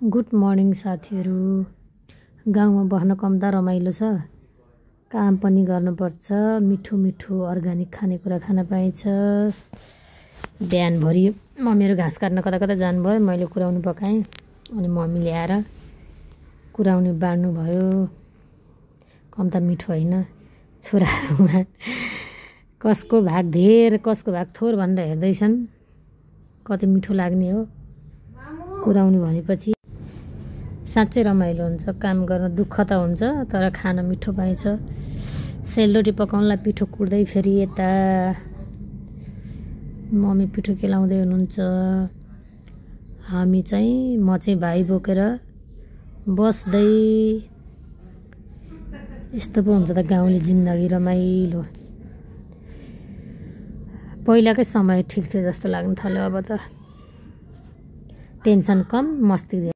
Good morning साथीहरू। गाउँमा बस्न कम्ता रमाइलो छ। काम पनि गर्नुपर्छ, मिठो मिठो अर्गानिक खानेकुरा खान पाइन्छ। बिहानभरि मम्मीहरू घाँस काट्न कता कता जानुभयो, मैले कुराउनु पकाएँ। अनि मम्मी ल्याएर कुराउनु बाँड्नु भयो। कम्ता मिठो होइन, छोराहरूमा कसको भाग धेर कसको भाग थोर भनेर हेर्दैछन्। कति मिठो लाग्ने हो कुराउनु भनेपछि। साँच्चै रमाइलो हुन्छ। काम गर्न दुःख त हुन्छ, तर खान मिठो पाइन्छ। सेलरोटी पकाउनलाई पिठो कुट्दै फेरि यता मम्मी पिठो केलाउँदै हुनुहुन्छ। हामी चाहिँ म चाहिँ भाइ बोकेर बस्दै। यस्तो पो हुन्छ त गाउँले जिन्दगी, रमाइलो। पहिलाकै समय ठिक थियो जस्तो लाग्न थाल्यो। अब त टेन्सन कम, मस्ती